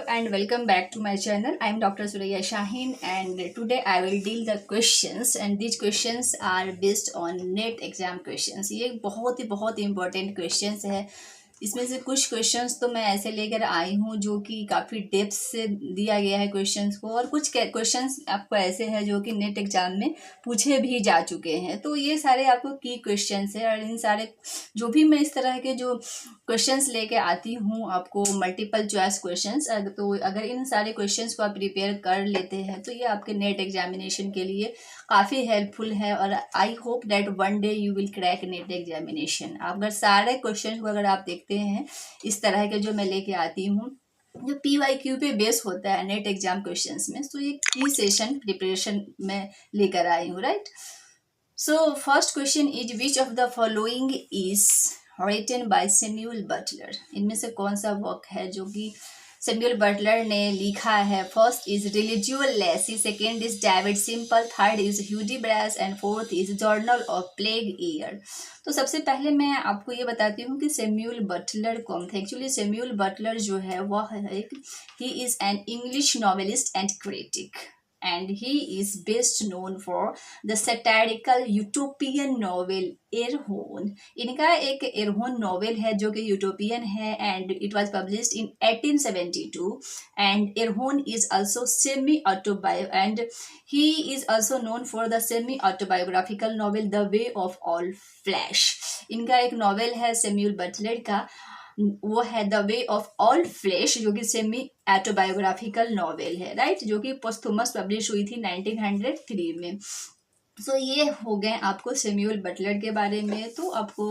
and welcome back to my channel. I am Dr. Suraya Shaheen and today I will deal the questions and these questions are based on net exam questions. ये बहुत ही important questions है. इसमें से कुछ questions तो मैं ऐसे लेकर आई हूँ जो कि काफ़ी डेप्थ से दिया गया है क्वेश्चंस को, और कुछ क्वेश्चंस आपको ऐसे हैं जो कि नेट एग्जाम में पूछे भी जा चुके हैं. तो ये सारे आपको की क्वेश्चंस है और इन सारे जो भी मैं इस तरह के जो क्वेश्चंस लेके आती हूँ आपको मल्टीपल चॉइस क्वेश्चंस, तो अगर इन सारे क्वेश्चंस को आप प्रिपेयर कर लेते हैं तो ये आपके नेट एग्जामिनेशन के लिए काफ़ी हेल्पफुल है. और I hope that one day you will crack net examination. अगर सारे क्वेश्चन को अगर आप देखते हैं इस तरह के जो मैं लेके आती हूँ जो PYQ पे बेस होता है नेट एग्जाम क्वेश्चंस में, तो ये की सेशन प्रिपरेशन में लेकर आई हूँ. Right. So first question is which of the following is written by Samuel Butler. इनमें से कौन सा वर्क है जो कि सैमुअल बटलर ने लिखा है. First is religio laici, second is David simple, third is Hudibras and fourth is journal of plague year. तो सबसे पहले मैं आपको ये बताती हूँ कि सैमुअल बटलर कौन थे. एक्चुअली सैमुअल बटलर जो है वह एक he is an English novelist and critic and he is best known for the satirical utopian novel एरहोन. इनका एक एरहोन नॉवेल है जो कि यूटोपियन है and it was published in 1872 and एरहोन is also semi-autobiographical and he is also known for the semi-autobiographical novel The Way of All Flesh. इनका एक novel है Samuel Butler का, वो है the way of all flash जो कि semi autobiographical novel है. Right. जो कि पोस्टथमस पब्लिश हुई थी 1903 में. सो ये हो गए आपको सैमुअल बटलर के बारे में. तो आपको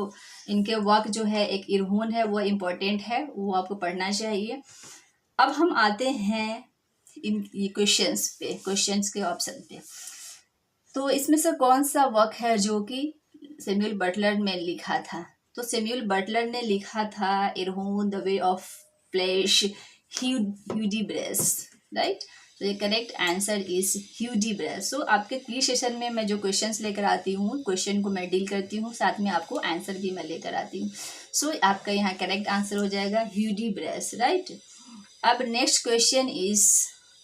इनके वर्क जो है एक एरहोन है वो इम्पोर्टेंट है, वो आपको पढ़ना चाहिए. अब हम आते हैं इन क्वेश्चंस पे, क्वेश्चंस के ऑप्शन पे. तो इसमें से कौन सा वर्क है जो कि सैमुअल बटलर ने लिखा था. तो सैमुअल बटलर ने लिखा था Erewhon, the way of flesh, Hudibras. Right. तो ये correct answer is Hudibras. So आपके की सेशन में मैं जो क्वेश्चंस लेकर आती हूँ, क्वेश्चन को मैं डील करती हूँ, साथ में आपको आंसर भी मैं लेकर आती हूँ. सो आपका यहाँ करेक्ट आंसर हो जाएगा ह्यूडिब्रास. राइट. अब next question is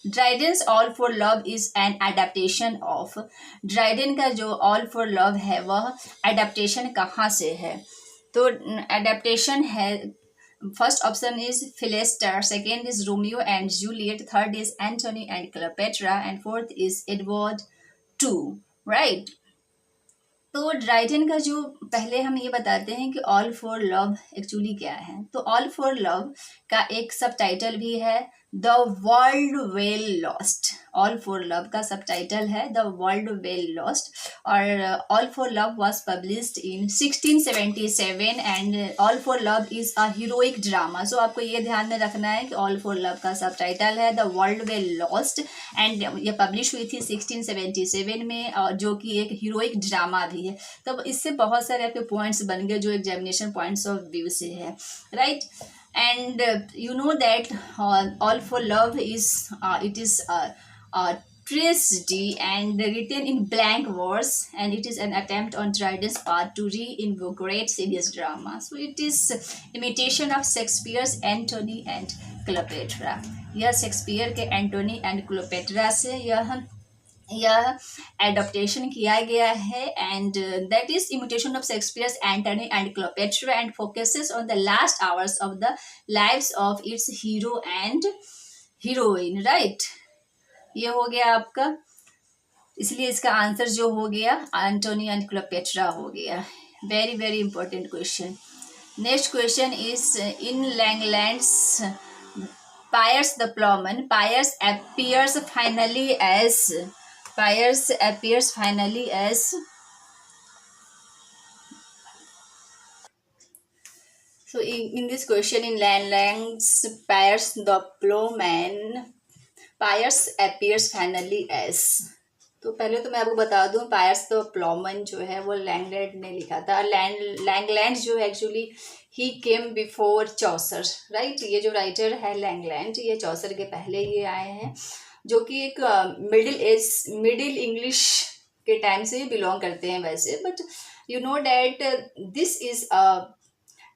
Dryden's all for love is an adaptation of. Dryden का जो ऑल फॉर लव है वह एडेप्टेशन कहाँ से है. तो एडेप्टेशन है, first option is Philaster, second is Romeo and Juliet, third is Antony and Cleopatra and fourth is Edward two. Right. तो ड्राइडेन का जो पहले हम ये बताते हैं कि ऑल फॉर लव एक्चुअली क्या है. तो ऑल फॉर लव का एक सब टाइटल भी है the world well lost. All for love का सब टाइटल है द वर्ल्ड वेल लॉस्ट और all for love was published in 1677 and all for love is a heroic drama. So आपको ये ध्यान में रखना है कि ऑल फॉर लव का सब टाइटल है the world well lost and ये पब्लिश हुई थी 1677 में, और जो कि एक हीरोइक ड्रामा भी है. तब इससे बहुत सारे आपके पॉइंट्स बन गए जो एग्जामिनेशन पॉइंट्स ऑफ व्यू से है. Right. And you know that all for love is it is a tragedy and written in blank verse and it is an attempt on Dryden's part to reinvigorate serious drama. So it is imitation of Shakespeare's Antony and Cleopatra. यह Shakespeare के Antony and Cleopatra से यह adaptation किया गया है and that is imitation of Shakespeare's Antony and Cleopatra and focuses on the last hours of the lives of its hero and heroine. Right. ये हो गया आपका, इसलिए इसका आंसर जो हो गया एंटोनी एंड क्लियोपेट्रा हो गया. Very very important question. Next question is in Langland's Piers the ploughman, Piers appears finally as so in this question in Langland's Piers the Plowman, Piers appears finally as. तो पहले तो मैं आपको बता दूं pierce the प्लॉमन जो है वो लैंगलैंड ने लिखा था. लैंगलैंड जो है एक्चुअली ही केम बिफोर चौसर. राइट. ये जो राइटर है लैंगलैंड ये चौसर के पहले ये आए हैं, जो कि एक मिडिल इंग्लिश के टाइम से बिलोंग करते हैं वैसे. But you know that this is a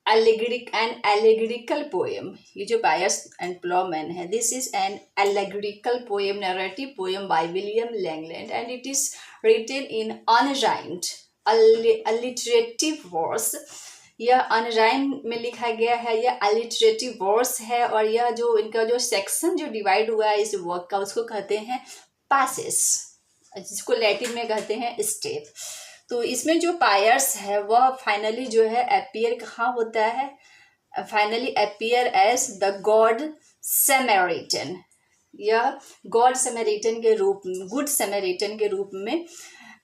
allegorical poem. ये जो Piers and Plowman है, this is an allegorical poem, narrative poem by William Langland, and it is written in unrhymed alliterative verse. यह अनराइम में लिखा गया है, यह अलिटरेटिव वर्स है, और यह जो इनका जो सेक्शन जो डिवाइड हुआ है इस वर्क का, उसको कहते हैं पासेस, जिसको लैटिन में कहते हैं स्टेप। तो इसमें जो पायर्स है वह फाइनली जो है अपीयर कहाँ होता है, finally appear as the god Samaritan. यह गॉड समैरिटन के रूप में, गुड समैरिटन के रूप में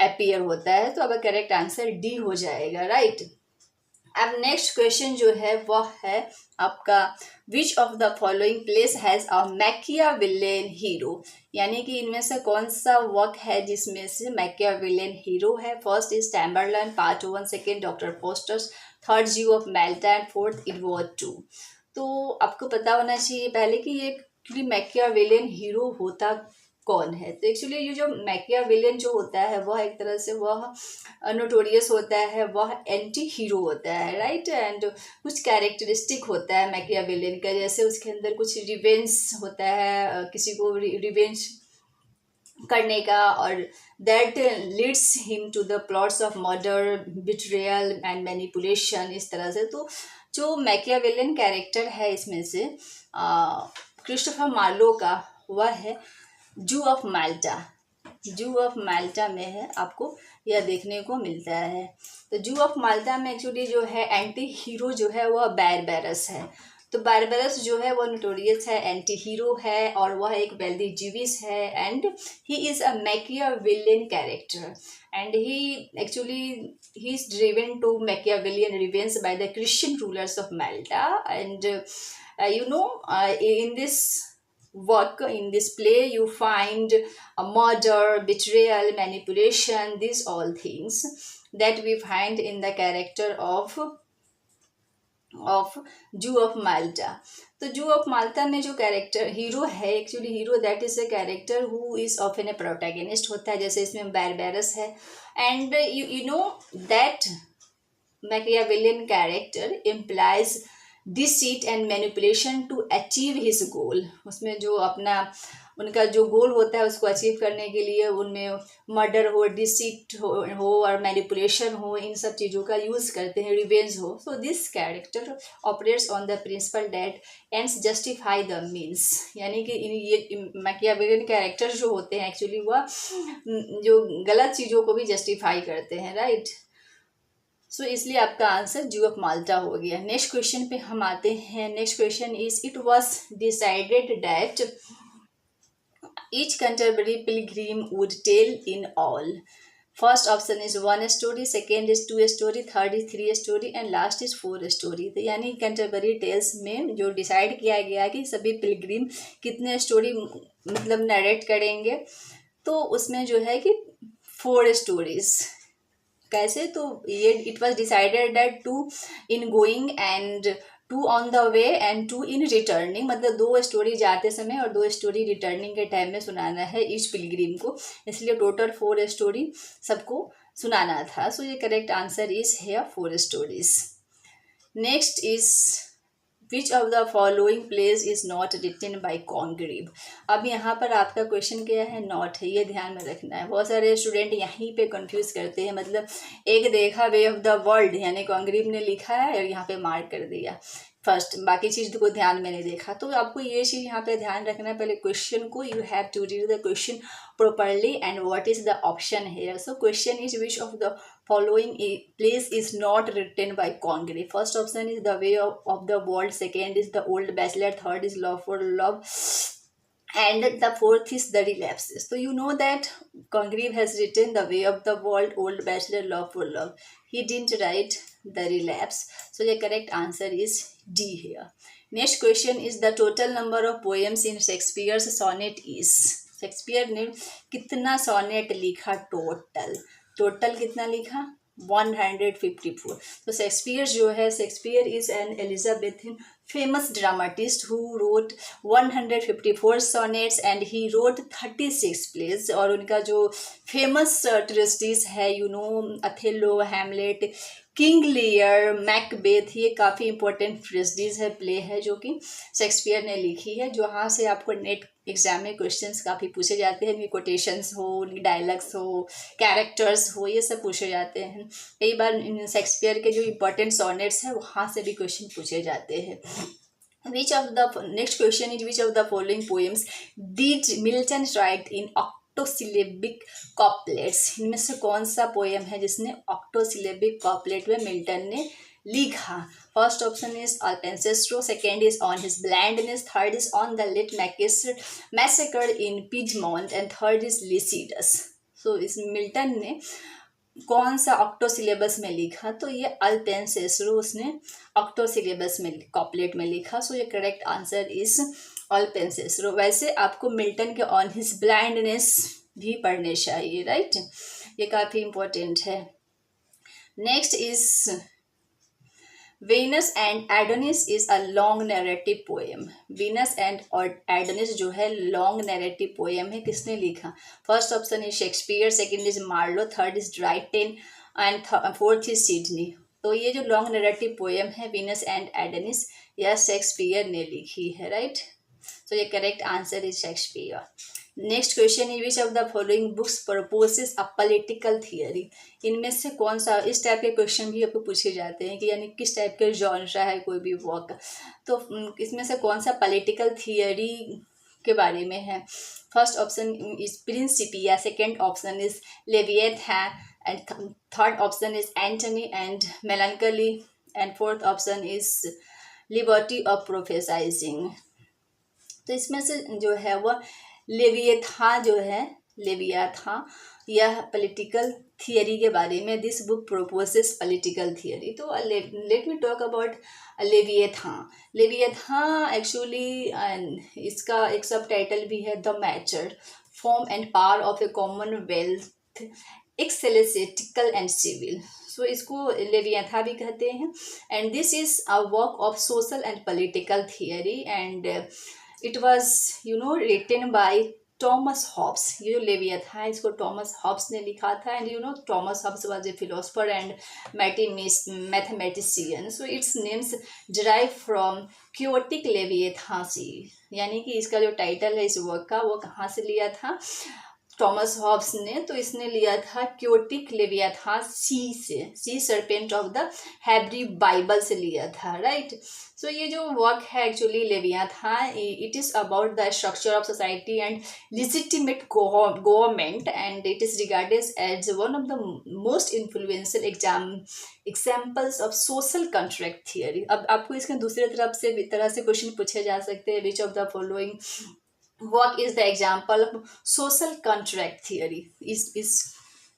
अपीयर होता है। तो अब करेक्ट आंसर डी हो जाएगा, राइट। अब नेक्स्ट क्वेश्चन जो है वह है आपका, विच of the following place has a Machiavellian hero, यानी कि इनमें से कौन सा वर्क है जिसमें से मैकियावेलियन हीरो है। First is Tamburlaine part 1, second doctor Faustus, third Jew of Malta and fourth Edward II। तो आपको पता होना चाहिए पहले कि ये एक्चुअली मैकियावेलियन हीरो होता कौन है। तो एक्चुअली ये जो मैकियावेलियन जो होता है वह एक तरह से वह नोटोरियस होता है, वह एंटी हीरो होता है, राइट। एंड कुछ कैरेक्टरिस्टिक होता है मैकियावेलियन का, जैसे उसके अंदर कुछ रिवेंज होता है, किसी को रिवेंज करने का, और that leads him to the plots of murder, betrayal and manipulation, इस तरह से। तो जो मैकियावेलियन कैरेक्टर है इसमें से क्रिस्टोफर मार्लो का, वह है जू ऑफ माल्टा। जू ऑफ माल्टा में है, आपको यह देखने को मिलता है। तो जू ऑफ माल्टा में एक्चुअली जो है एंटी हीरो जो है वह बारबेरस है। तो बारबेरस जो है वह नोटोरियस है, एंटी हीरो है, और वह एक वेल्दी जीविस है, and he is a Machiavellian character, and he is driven to Machiavellian revenge by the Christian rulers of Malta. And in this work, in this play, you find a murder, betrayal, manipulation, these all things that we find in the character of Jew of Malta. तो Jew of Malta में जो character hero है, actually hero that is a character who is often a protagonist होता है, जैसे इसमें Barabas है। And you know that Machiavellian character implies deceit and manipulation to achieve his goal. उसमें जो अपना उनका जो गोल होता है उसको अचीव करने के लिए उनमें मर्डर हो, डिसीट हो और मैनिपुलेशन हो, इन सब चीज़ों का यूज़ करते हैं, रिवेंज हो। So this character operates on the principle that ends justify the means, यानी कि ये मैकियावेलियन कैरेक्टर जो होते हैं एक्चुअली वह जो गलत चीज़ों को भी जस्टिफाई करते हैं, राइट। सो इसलिए आपका आंसर जू ऑफ माल्टा हो गया। नेक्स्ट क्वेश्चन पे हम आते हैं। Next question is, it was decided that each Canterbury pilgrim would tell in all. First option is 1 story, second is 2 story, third is 3 story and last is 4 story। तो यानी Canterbury tales में जो decide किया गया कि सभी Pilgrim कितने story मतलब नरेट करेंगे, तो उसमें जो है कि 4 स्टोरीज। कैसे, तो ये it was decided that 2 in going and 2 on the way and 2 in returning, मतलब 2 स्टोरी जाते समय और 2 स्टोरी रिटर्निंग के टाइम में सुनाना है ईच पिलग्रिम को, इसलिए टोटल 4 स्टोरी सबको सुनाना था। सो ये करेक्ट आंसर इज है 4 stories. Next is, which of the following plays is not written by Congreve. अब यहाँ पर आपका क्वेश्चन क्या है, नॉट है, ये ध्यान में रखना है। बहुत सारे स्टूडेंट यहीं पे कंफ्यूज करते हैं, मतलब एक देखा वे ऑफ द वर्ल्ड यानी कॉन्ग्रीव ने लिखा है और यहाँ पे मार्क कर दिया फर्स्ट, बाकी चीज़ को ध्यान में नहीं देखा। तो आपको ये चीज़ यहाँ पे ध्यान रखना है, पहले क्वेश्चन को you have to read the question properly and what is the option here. So question is, which of the following place is not written by Congreve. First option is the way of the world, second is the old bachelor, third is love for love and the fourth is the relapses. So you know that Congreve has written the way of the world, old bachelor, love for love. He didn't write the relapse. So the correct answer is D here. Next question is, the total number of poems in Shakespeare's sonnet is. Shakespeare ने कितना sonnet लिखा total कितना लिखा 154। तो Shakespeare जो है, Shakespeare is an Elizabethan famous dramatist who wrote 154 sonnets and he wrote 36 plays। और उनका जो फेमस ट्रेस्टिस है Othello, Hamlet, King Lear, Macbeth, ये काफ़ी इंपॉर्टेंट ट्रेस्टिस है, प्ले है जो कि शेक्सपियर ने लिखी है। जहाँ से आपको नेट एग्जाम में क्वेश्चंस काफ़ी पूछे जाते हैं, उनकी कोटेशंस हो, उनकी डायलॉग्स हो, कैरेक्टर्स हो, ये सब पूछे जाते हैं। कई बार शेक्सपियर के जो इम्पोर्टेंट सॉनेट्स हैं वहाँ से भी क्वेश्चन पूछे जाते हैं। Next question is, which of the following poems did Milton write in octosyllabic couplets? इनमें से कौन सा पोएम है जिसने octosyllabic couplet में मिल्टन ने लिखा? First option is Il Penseroso, second is on his blindness, third is on the late massacre in Piedmont and third is Lycidas. So इस मिल्टन ने कौन सा ऑक्टोसिलेबस में लिखा? तो ये अल्पेंसेस्ट्रो उसने ऑक्टोसिलेबस में कॉपलेट में लिखा। सो ये करेक्ट आंसर इज अल्पेंसेस्ट्रो। वैसे आपको मिल्टन के ऑन हिज ब्लाइंडनेस भी पढ़ने चाहिए, राइट? ये काफ़ी इंपॉर्टेंट है। Next is Venus and Adonis is a long narrative poem। Venus and Adonis जो है लॉन्ग नैरेटिव पोएम है, किसने लिखा? First option is Shakespeare, second is Marlowe, third is Drayton and fourth is Sidney. तो ये जो long narrative poem है Venus and Adonis, यह शेक्सपियर ने लिखी है, राइट? सो ये correct answer is Shakespeare. Next question is, which of the following books proposes a political theory? इनमें से कौन सा, इस टाइप के क्वेश्चन भी आपको पूछे जाते हैं कि यानी किस टाइप के जॉनरा है कोई भी वर्क, तो इसमें से कौन सा पॉलिटिकल थियरी के बारे में है? First option is Principia, second option is Leviathan and third option is anatomy and melancholy and fourth option is liberty of prophesying. तो इसमें से जो है वह लेविएथान जो है, लेविएथान, यह पॉलिटिकल थियरी के बारे में, this book proposes political theory. तो let me talk about Leviathan. Leviathan actually इसका एक सब टाइटल भी है, the matter, form and power of a commonwealth, ecclesiastical and civil. So इसको लेविएथान भी कहते हैं। And this is a work of social and political theory and it was written by Thomas Hobbes. ये जो लेविएथान है इसको टॉमस हॉब्स ने लिखा था and Thomas Hobbes was a philosopher and mathematician. So its names derive from chaotic Leviathan sea, यानी कि इसका जो टाइटल है इस वर्क का वो कहाँ से लिया था टॉमस हॉब्स ने? तो इसने लिया था क्योटिक लेविएथान सी से, sea serpent of the Hebrew Bible से लिया था, राइट? सो ये जो वर्क है actually Leviathan, it is about the structure of society and legitimate government and it is regarded as one of the most influential examples of social contract theory. अब आपको इसके दूसरे तरह से क्वेश्चन पूछे जा सकते हैं, विच of the following work is the example of social contract theory? इस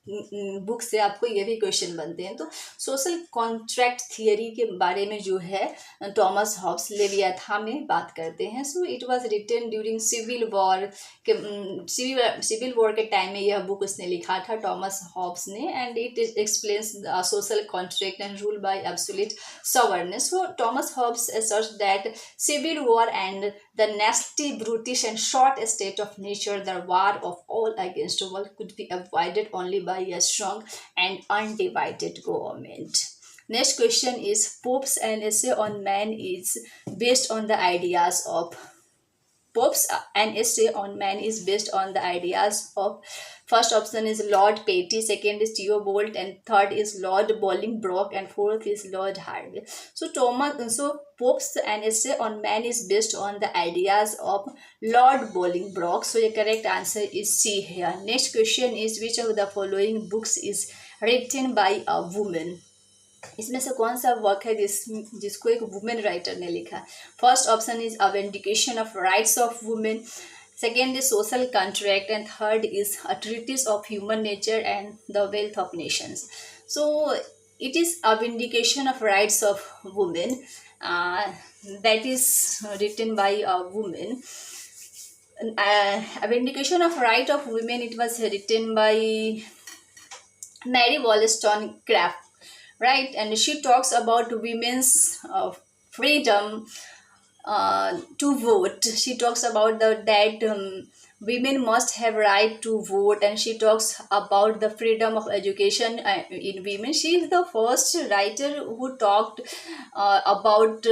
बुक से आपको ये भी क्वेश्चन बनते हैं। तो सोशल कॉन्ट्रैक्ट थियरी के बारे में जो है टॉमस हॉब्स लेविएथान में बात करते हैं। So it was written during civil war के टाइम में यह बुक उसने लिखा था टॉमस हॉब्स ने and it explains social contract and rule by absolute sovereigns. So Thomas Hobbes asserts that civil war and the nasty, brutish and short state of nature, the war of all against all, could be avoided only by a strong and undivided government. Next question is, Pope's an essay on man is based on the ideas of an essay on man is based on the ideas of, first option is Lord Patey, second is Theobald and third is Lord Bolingbroke and fourth is Lord Harvey. So Pope's an essay on man is based on the ideas of Lord Bolingbroke. So the correct answer is C here. Next question is, which of the following books is written by a woman? इसमें से कौन सा work है जिसको एक women writer ने लिखा? First option is a vindication of rights of women, second is social contract and third is a treatise of human nature and the wealth of Nations. So it is a vindication of rights of women that is written by a woman. A vindication of right of women, it was written by Mary Wollstonecraft, right? And she talks about women's freedom, to vote. She talks about that women must have right to vote, and she talks about the freedom of education in women. She is the first writer who talked about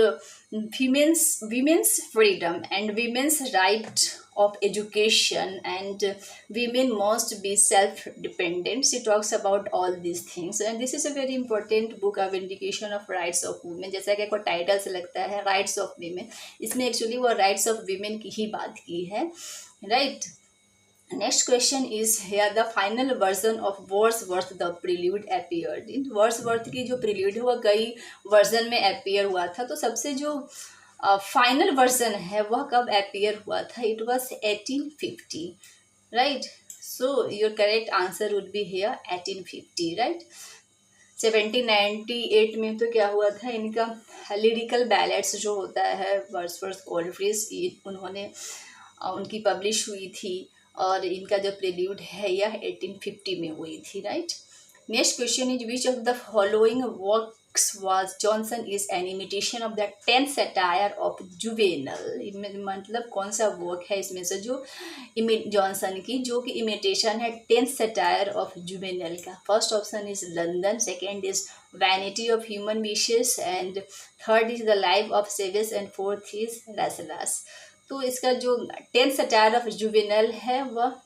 women's freedom and women's right of education, and women must be self dependent. She talks about all these things, and this is a very important book of vindication of rights of women. जैसा कि आपको title से लगता है rights of women, इसमें actually वो rights of women की ही बात की है, right. Next question is here the final version of Wordsworth the prelude appeared in. Wordsworth की जो prelude है वह कई वर्जन में appear हुआ था, तो सबसे जो फाइनल वर्जन है वह कब appear हुआ था? It was 1850, right? So your correct answer would be here 1850, right? 1798 में तो क्या हुआ था, इनका लिरिकल बैलेट्स जो होता है वर्ड्सवर्थ कोल्ड्रिज, उन्होंने उनकी पब्लिश हुई थी, और इनका जो प्रेल्यूड है यह 1850 में हुई थी, right. Next question is which of the following works was Johnson is an imitation of the 10th satire of juvenile. मतलब कौन सा वर्क है इसमें से जो जॉनसन की जो कि इमिटेशन है 10th सटायर ऑफ जुवेनल का? First option is London, second is vanity of human wishes, and third is the life of Savage, and fourth is Rasselas. तो इसका जो 10th सटायर ऑफ जुवेनल है वह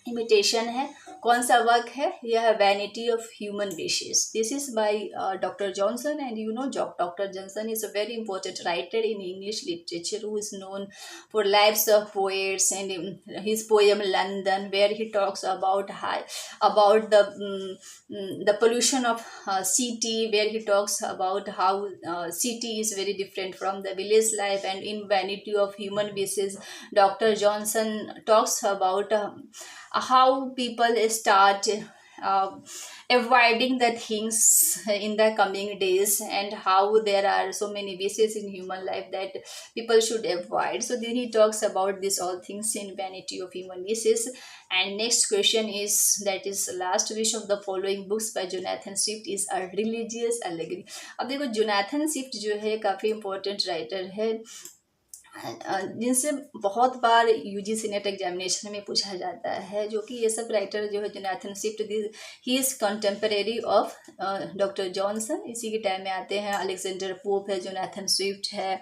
इमिटेशन है. कौन सा वर्क है? यह vanity of human wishes. This is by doctor Johnson, and you know doctor Johnson is a very important writer in English literature who is known for lives of poets and his poem London, where he talks about the pollution of city, where he talks about how city is very different from the village life, and in Vanity of Human Wishes Dr. Johnson talks about how people start avoiding the things in the coming days, and how there are so many wishes in human life that people should avoid. So then he talks about this all things in Vanity of Human Wishes. And next question is, that is last, which of the following books by Jonathan Swift is a religious allegory? अब देखो Jonathan Swift जो है काफ़ी important writer है, जिनसे बहुत बार UGC net examination में पूछा जाता है, जो कि ये सब राइटर जो है Jonathan Swift, he is contemporary of doctor Johnson. इसी के टाइम में आते हैं. अलेक्जेंडर पोप है, जोनाथन स्विफ्ट है,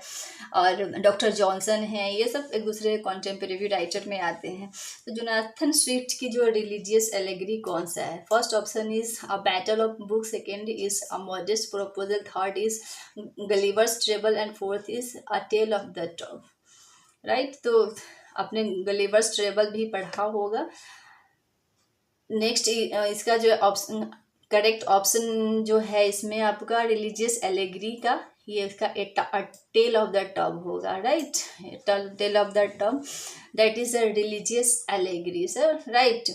और डॉक्टर जॉनसन है. ये सब एक दूसरे कंटेम्परेरी राइटर में आते हैं. तो जोनाथन स्विफ्ट की जो रिलीजियस एलेगरी कौन सा है? First option is a battle of book, second is a modest proposal, third is Gulliver's travel, and fourth is a tale of the tub, right. तो आपने गलीवर्स ट्रेबल भी पढ़ा होगा. नेक्स्ट इसका जो ऑप्शन, करेक्ट ऑप्शन जो है इसमें आपका रिलीजियस एलेगरी का, ये इसका टेल ऑफ द टॉप होगा, right. Tale of the top, that is a religious allegory, sir, right.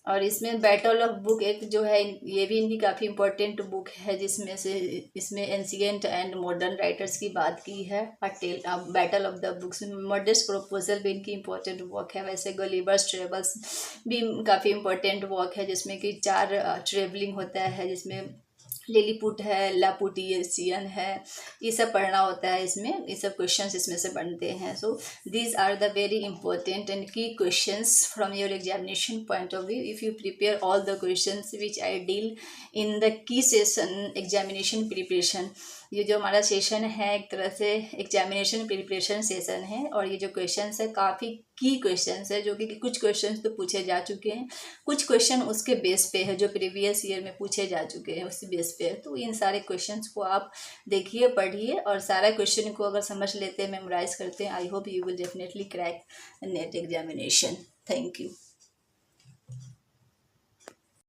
और इसमें बैटल ऑफ बुक एक जो है, ये भी इनकी काफ़ी इंपॉर्टेंट बुक है, जिसमें से इसमें एंशिएंट एंड मॉडर्न राइटर्स की बात की है. Battle of the books, modest proposal भी इनकी इंपॉर्टेंट वर्क है. वैसे गलीवर्स ट्रेवल्स भी काफ़ी इंपॉर्टेंट वर्क है, जिसमें कि 4 ट्रेवलिंग होता है, जिसमें लिलीपुट है, लापुटियसियन है, ये सब पढ़ना होता है इसमें. ये सब क्वेश्चंस इसमें से बनते हैं. So these are the very important and key questions from your examination point of view. If you prepare all the questions which I deal in the key session examination preparation, ये जो हमारा session है एक तरह से examination preparation session है, और ये जो क्वेश्चंस है काफ़ी की क्वेश्चंस है, जो कि कुछ क्वेश्चंस तो पूछे जा चुके हैं, कुछ क्वेश्चन उसके बेस पे है जो प्रीवियस ईयर में पूछे जा चुके हैं, उसी बेस पे है. तो इन सारे क्वेश्चंस को आप देखिए, पढ़िए, और सारा क्वेश्चन को अगर समझ लेते हैं, मेमोराइज करते हैं, I hope you will definitely crack net examination. Thank you.